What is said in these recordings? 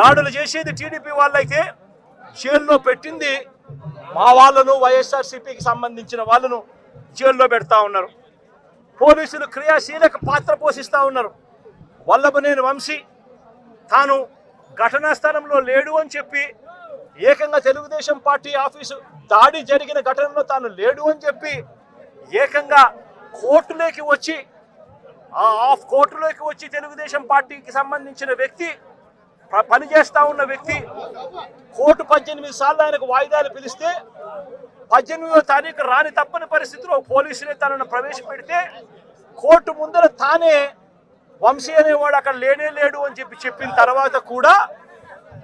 దాడులు చేసేది టీడీపీ వాళ్ళైతే జైల్లో పెట్టింది మా వాళ్ళను, వైఎస్ఆర్సీపీకి సంబంధించిన వాళ్ళను జైల్లో పెడతా ఉన్నారు. పోలీసులు క్రియాశీలక పాత్ర పోషిస్తూ ఉన్నారు. వల్లభనేని వంశీ తాను ఘటనా స్థలంలో లేడు అని చెప్పి, ఏకంగా తెలుగుదేశం పార్టీ ఆఫీసు దాడి జరిగిన ఘటనలో తాను లేడు అని చెప్పి ఏకంగా కోర్టులోకి వచ్చి తెలుగుదేశం పార్టీకి సంబంధించిన వ్యక్తి, పనిచేస్తా ఉన్న వ్యక్తి కోర్టు 18 సార్లు ఆయనకు వాయిదాలు పిలిస్తే 18వ తారీఖు రాని తప్పని పరిస్థితిలో పోలీసులే తనను ప్రవేశపెడితే కోర్టు ముందర తానే వంశీ అనేవాడు అక్కడ లేడు అని చెప్పిన తర్వాత కూడా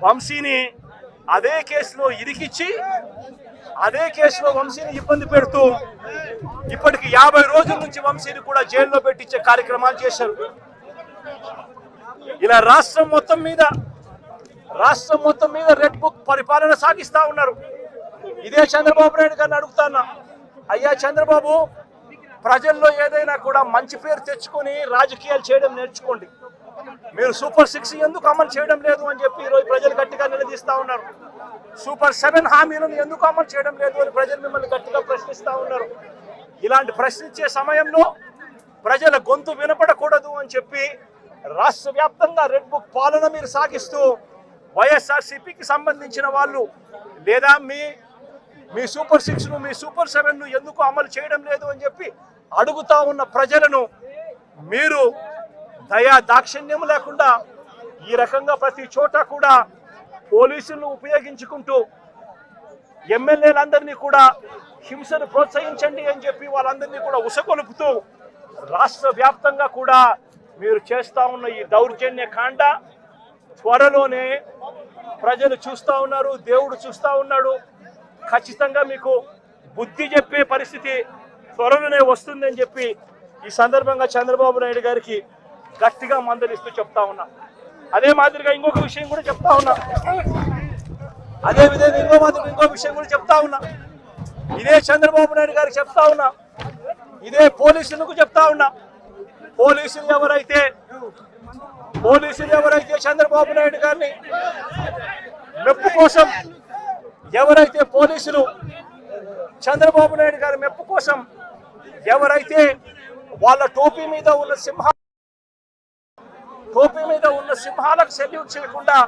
వంశీని అదే కేసులో ఇరికిచ్చి అదే కేసులో వంశీని ఇబ్బంది పెడుతూ ఇప్పటికి 50 రోజుల నుంచి వంశీని కూడా జైల్లో పెట్టించే కార్యక్రమాలు చేశారు. ఇలా రాష్ట్రం మొత్తం మీద రెడ్ బుక్ పరిపాలన సాగిస్తా ఉన్నారు. ఇదే చంద్రబాబు నాయుడు గారిని అడుగుతాను, అయ్యా చంద్రబాబు, ప్రజల్లో ఏదైనా కూడా మంచి పేరు తెచ్చుకొని రాజకీయాలు చేయడం నేర్చుకోండి. మీరు సూపర్ 6 ఎందుకు అమలు చేయడం లేదు అని చెప్పి ఈరోజు ప్రజలు గట్టిగా నిలదీస్తా ఉన్నారు. సూపర్ 7 హామీలను ఎందుకు అమలు చేయడం లేదు అని ప్రజలు మిమ్మల్ని గట్టిగా ప్రశ్నిస్తా ఉన్నారు. ఇలాంటి ప్రశ్నించే సమయంలో ప్రజల గొంతు వినపడకూడదు అని చెప్పి రాష్ట్ర వ్యాప్తంగా రెడ్ బుక్ పాలన మీరు సాగిస్తూ వైఎస్ఆర్సీపీకి సంబంధించిన వాళ్ళు లేదా మీ సూపర్ 6ను, మీ సూపర్ 7ను ఎందుకు అమలు చేయడం లేదు అని చెప్పి అడుగుతా ఉన్న ప్రజలను మీరు దాక్షిణ్యం లేకుండా ఈ రకంగా ప్రతి చోట కూడా పోలీసులను ఉపయోగించుకుంటూ ఎమ్మెల్యేలందరినీ కూడా హింసను ప్రోత్సహించండి అని చెప్పి వాళ్ళందరినీ కూడా ఉసగొలుపుతూ రాష్ట్ర వ్యాప్తంగా కూడా మీరు చేస్తా ఉన్న ఈ దౌర్జన్య కాండ త్వరలోనే ప్రజలు చూస్తూ ఉన్నారు, దేవుడు చూస్తూ ఉన్నాడు. ఖచ్చితంగా మీకు బుద్ధి చెప్పే పరిస్థితి త్వరలోనే వస్తుందని చెప్పి ఈ సందర్భంగా చంద్రబాబు నాయుడు గారికి గట్టిగా మందలిస్తూ చెప్తా ఉన్నా. అదే మాదిరిగా ఇంకొక విషయం కూడా చెప్తా ఉన్నా. అదే విధంగా ఇంకో విషయం కూడా చెప్తా ఉన్నా. ఇదే చంద్రబాబు నాయుడు గారికి చెప్తా ఉన్నా, ఇదే పోలీసులకు చెప్తా ఉన్నా. పోలీసులు ఎవరైతే చంద్రబాబు నాయుడు గారిని మెప్పు కోసం, ఎవరైతే పోలీసులు చంద్రబాబు నాయుడు గారి మెప్పు కోసం ఎవరైతే వాళ్ళ టోపీ మీద ఉన్న సింహాలకు సెల్యూట్ చేయకుండా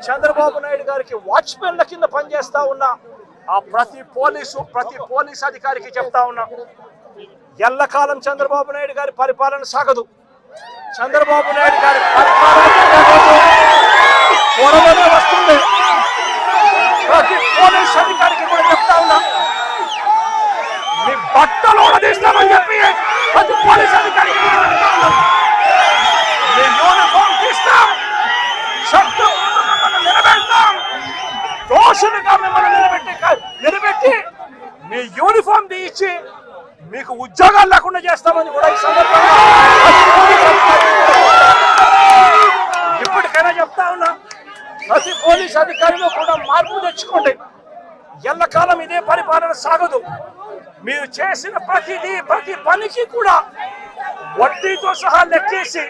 చంద్రబాబు నాయుడు గారికి వాచ్మెన్ల కింద పనిచేస్తా ఉన్న ఆ ప్రతి పోలీస్ అధికారికి చెప్తా ఉన్నా, ఎల్లకాలం చంద్రబాబు నాయుడు గారి పరిపాలన సాగదు. చంద్రబాబు నాయుడు గారి పరిపాలన త్వరలోనే వస్తుంది. ప్రతి పోలీస్ అధికారికి కూడా చెప్తా ఉన్నా, మీ బట్టలు తీస్తామని చెప్పి ప్రతి పోలీస్ అధికారికి మీ యూనిఫామ్ తీస్తాం, శబ్దం నిలబెడతాం, దోషులుగా మిమ్మల్ని నిలబెట్టి మీ యూనిఫామ్ తీయించి మీకు ఉద్యోగాలు లేకుండా చేస్తామని కూడా ఈ సందర్భంగా ఇప్పటికైనా చెప్తా ఉన్నా. ప్రతి పోలీస్ అధికారిలో కూడా మార్పు తెచ్చుకోండి. ఎల్లకాలం ఇదే పరిపాలన సాగదు. మీరు చేసిన ప్రతి పనికి కూడా వడ్డీతో సహా లెక్కేసి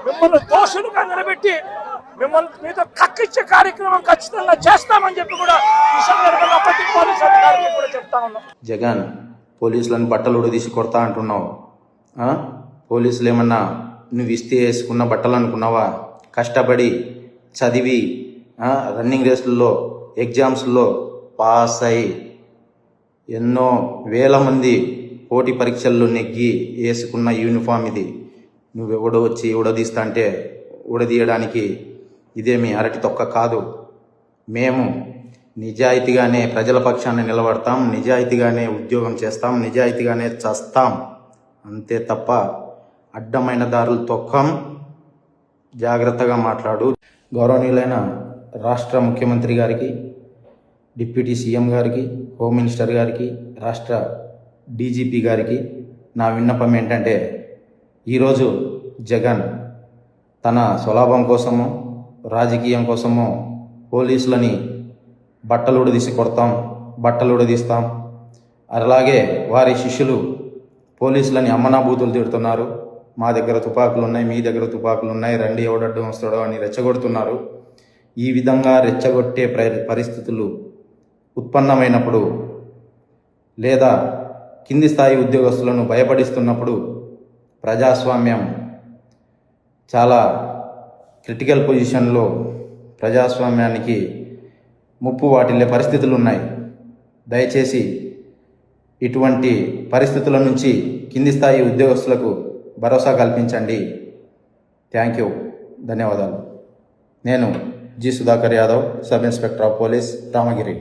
మిమ్మల్ని దోషులుగా నిలబెట్టి మీతో కక్కిచ్చే కార్యక్రమం ఖచ్చితంగా చేస్తామని చెప్పి కూడా ఈ సందర్భంగా ప్రతి పోలీస్ అధికారికి కూడా చెప్తా ఉన్నాం. జగన్, పోలీసులను బట్టలు ఉడదీసి కొడతా అంటున్నావు. పోలీసులు ఏమన్నా నువ్వు ఇస్తే వేసుకున్న బట్టలు అనుకున్నావా? కష్టపడి చదివి రన్నింగ్ రేసుల్లో, ఎగ్జామ్స్లో పాస్ అయి ఎన్నో వేల మంది పోటీ పరీక్షల్లో నెగ్గి వేసుకున్న యూనిఫామ్ ఇది. నువ్వెవడో వచ్చి ఉడదీస్తా అంటే ఉడదీయడానికి ఇదేమి అరటి తొక్క కాదు. మేము నిజాయితీగానే ప్రజల పక్షాన్ని నిలబడతాం, నిజాయితీగానే ఉద్యోగం చేస్తాం, నిజాయితీగానే చేస్తాం. అంతే తప్ప అడ్డమైన దారులు తొక్కం. జాగ్రత్తగా మాట్లాడు. గౌరవనీయులైన రాష్ట్ర ముఖ్యమంత్రి గారికి, డిప్యూటీ సీఎం గారికి, హోమ్ మినిస్టర్ గారికి, రాష్ట్ర డీజీపీ గారికి నా విన్నపం ఏంటంటే, ఈరోజు జగన్ తన స్వలాభం కోసమో రాజకీయం కోసమో పోలీసులని బట్టలు ఉడదీసి కొడతాం, బట్టలు ఉడదీస్తాం, అలాగే వారి శిష్యులు పోలీసులని అమ్మనాబూతులు తిడుతున్నారు, మా దగ్గర తుపాకులు ఉన్నాయి, మీ దగ్గర తుపాకులు ఉన్నాయి, రండి ఎవడడ్డం వస్తాడో అని రెచ్చగొడుతున్నారు. ఈ విధంగా రెచ్చగొట్టే పరిస్థితులు ఉత్పన్నమైనప్పుడు లేదా కింది స్థాయి ఉద్యోగస్తులను భయపడిస్తున్నప్పుడు ప్రజాస్వామ్యం చాలా క్రిటికల్ పొజిషన్లో ప్రజాస్వామ్యానికి ముప్పు వాటిల్లే పరిస్థితులు ఉన్నాయి. దయచేసి ఇటువంటి పరిస్థితుల నుంచి కింది స్థాయి ఉద్యోగస్తులకు భరోసా కల్పించండి. థ్యాంక్ యూ, ధన్యవాదాలు. నేను G. Sudhakar Yadav, sub inspector of police, Ramagiri.